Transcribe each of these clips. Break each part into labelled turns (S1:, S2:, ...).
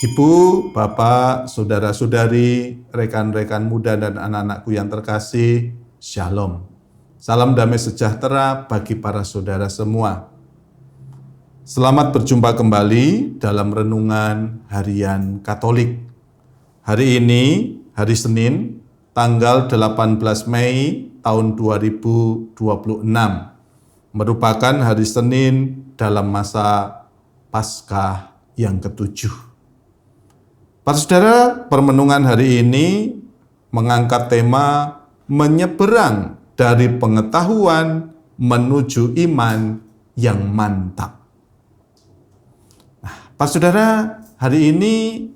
S1: Ibu, Bapak, Saudara-saudari, rekan-rekan muda dan anak-anakku yang terkasih, Shalom. Salam damai sejahtera bagi para saudara semua. Selamat berjumpa kembali dalam Renungan Harian Katolik. Hari ini, hari Senin, tanggal 18 Mei tahun 2026, merupakan hari Senin dalam masa Paskah yang ke-7. Para saudara, permenungan hari ini mengangkat tema menyeberang dari pengetahuan menuju iman yang mantap. Para saudara, hari ini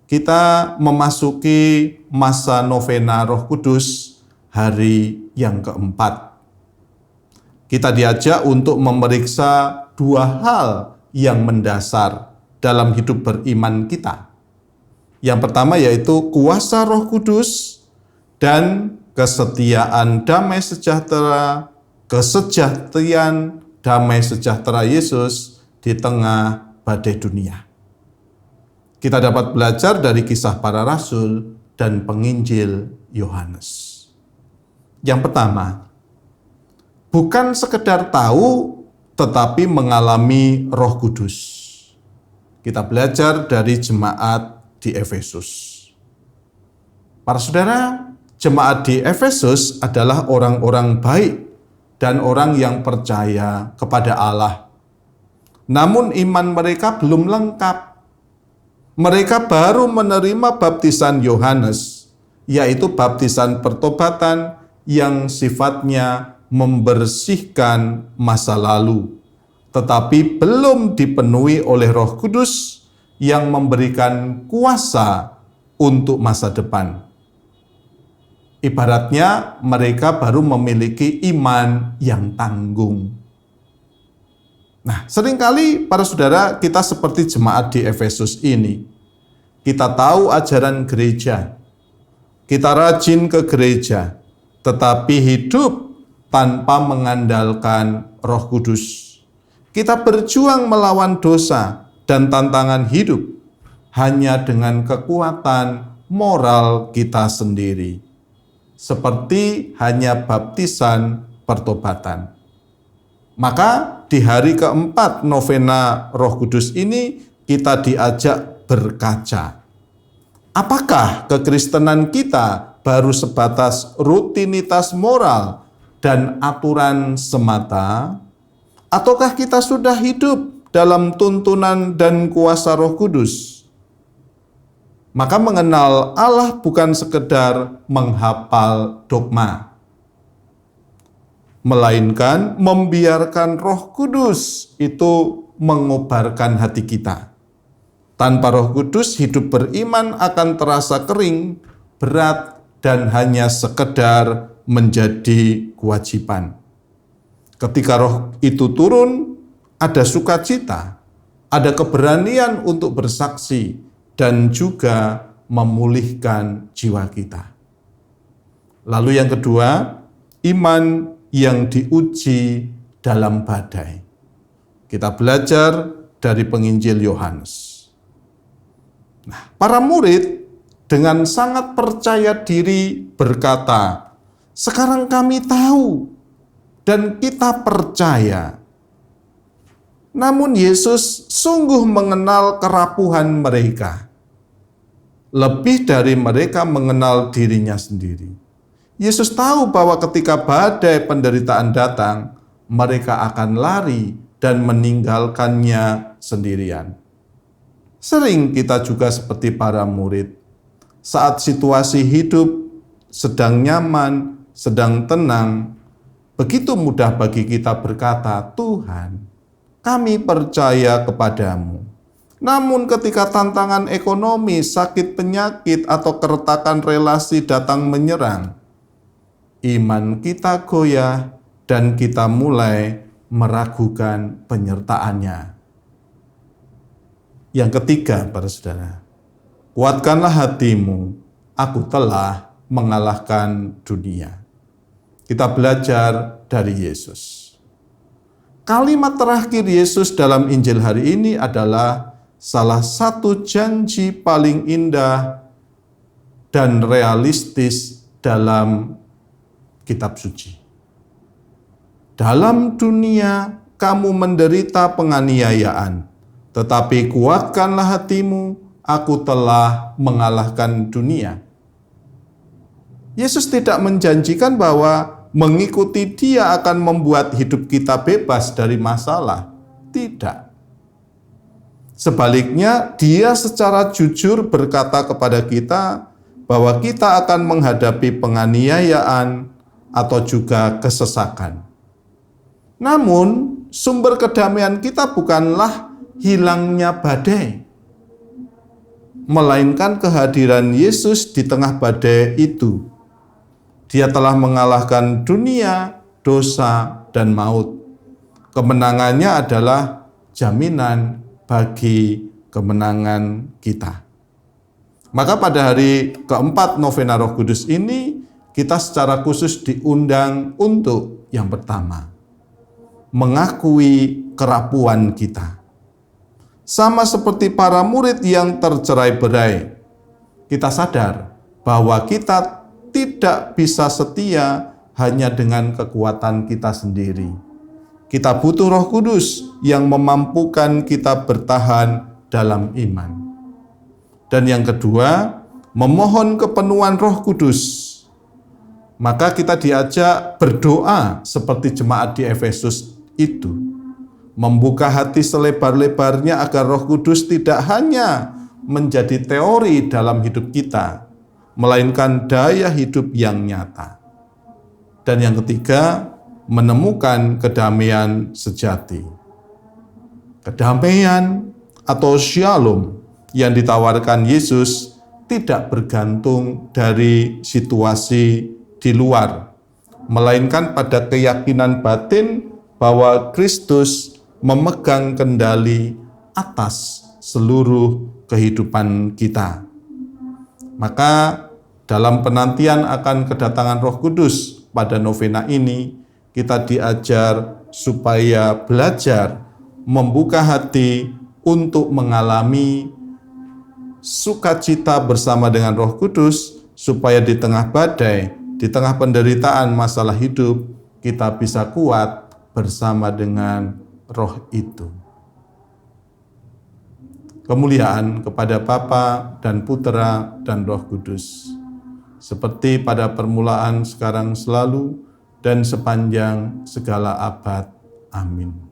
S1: kita memasuki masa novena Roh Kudus, hari yang keempat. Kita diajak untuk memeriksa dua hal yang mendasar dalam hidup beriman kita. Yang pertama yaitu kuasa Roh Kudus dan kesetiaan damai sejahtera, kesejahteraan damai sejahtera Yesus di tengah badai dunia. Kita dapat belajar dari kisah para rasul dan penginjil Yohanes. Yang pertama, bukan sekedar tahu tetapi mengalami Roh Kudus. Kita belajar dari jemaat di Efesus. Para saudara, jemaat di Efesus adalah orang-orang baik dan orang yang percaya kepada Allah. Namun iman mereka belum lengkap. Mereka baru menerima baptisan Yohanes, yaitu baptisan pertobatan yang sifatnya membersihkan masa lalu, tetapi belum dipenuhi oleh Roh Kudus yang memberikan kuasa untuk masa depan. Ibaratnya mereka baru memiliki iman yang tanggung. Nah, seringkali para saudara kita seperti jemaat di Efesus ini. Kita tahu ajaran gereja, kita rajin ke gereja, tetapi hidup tanpa mengandalkan Roh Kudus. Kita berjuang melawan dosa dan tantangan hidup hanya dengan kekuatan moral kita sendiri, seperti hanya baptisan pertobatan. Maka di hari keempat novena Roh Kudus ini kita diajak berkaca. Apakah kekristenan kita baru sebatas rutinitas moral dan aturan semata, ataukah kita sudah hidup dalam tuntunan dan kuasa Roh Kudus? Maka mengenal Allah bukan sekedar menghafal dogma, melainkan membiarkan Roh Kudus itu mengobarkan hati kita. Tanpa Roh Kudus, hidup beriman akan terasa kering, berat, dan hanya sekedar menjadi kewajiban. Ketika Roh itu turun, ada sukacita, ada keberanian untuk bersaksi, dan juga memulihkan jiwa kita. Lalu yang kedua, iman yang diuji dalam badai. Kita belajar dari penginjil Yohanes. Nah, para murid dengan sangat percaya diri berkata, "Sekarang kami tahu dan kita percaya." Namun Yesus sungguh mengenal kerapuhan mereka. Lebih dari mereka mengenal dirinya sendiri. Yesus tahu bahwa ketika badai penderitaan datang, mereka akan lari dan meninggalkannya sendirian. Sering kita juga seperti para murid. Saat situasi hidup sedang nyaman, sedang tenang, begitu mudah bagi kita berkata, "Tuhan, kami percaya kepadamu." Namun ketika tantangan ekonomi, sakit penyakit, atau keretakan relasi datang menyerang, iman kita goyah dan kita mulai meragukan penyertaannya. Yang ketiga, para saudara, kuatkanlah hatimu, aku telah mengalahkan dunia. Kita belajar dari Yesus. Kalimat terakhir Yesus dalam Injil hari ini adalah, salah satu janji paling indah dan realistis dalam kitab suci. Dalam dunia kamu menderita penganiayaan, tetapi kuatkanlah hatimu, aku telah mengalahkan dunia. Yesus tidak menjanjikan bahwa mengikuti Dia akan membuat hidup kita bebas dari masalah. Tidak. Sebaliknya, Dia secara jujur berkata kepada kita bahwa kita akan menghadapi penganiayaan atau juga kesesakan. Namun, sumber kedamaian kita bukanlah hilangnya badai, melainkan kehadiran Yesus di tengah badai itu. Dia telah mengalahkan dunia, dosa, dan maut. Kemenangannya adalah jaminan bagi kemenangan kita. Maka pada hari keempat novena Roh Kudus ini, kita secara khusus diundang untuk yang pertama, mengakui kerapuan kita. Sama seperti para murid yang tercerai-berai, kita sadar bahwa kita tidak bisa setia hanya dengan kekuatan kita sendiri. Kita butuh Roh Kudus yang memampukan kita bertahan dalam iman. Dan yang kedua, memohon kepenuhan Roh Kudus. Maka kita diajak berdoa seperti jemaat di Efesus itu. Membuka hati selebar-lebarnya agar Roh Kudus tidak hanya menjadi teori dalam hidup kita, melainkan daya hidup yang nyata. Dan yang ketiga, menemukan kedamaian sejati. Kedamaian atau shalom yang ditawarkan Yesus tidak bergantung dari situasi di luar, melainkan pada keyakinan batin bahwa Kristus memegang kendali atas seluruh kehidupan kita. Maka dalam penantian akan kedatangan Roh Kudus pada novena ini, kita diajar supaya belajar membuka hati untuk mengalami sukacita bersama dengan Roh Kudus, supaya di tengah badai, di tengah penderitaan masalah hidup, kita bisa kuat bersama dengan Roh itu. Kemuliaan kepada Bapa dan Putera dan Roh Kudus, seperti pada permulaan, sekarang, selalu, dan sepanjang segala abad. Amin.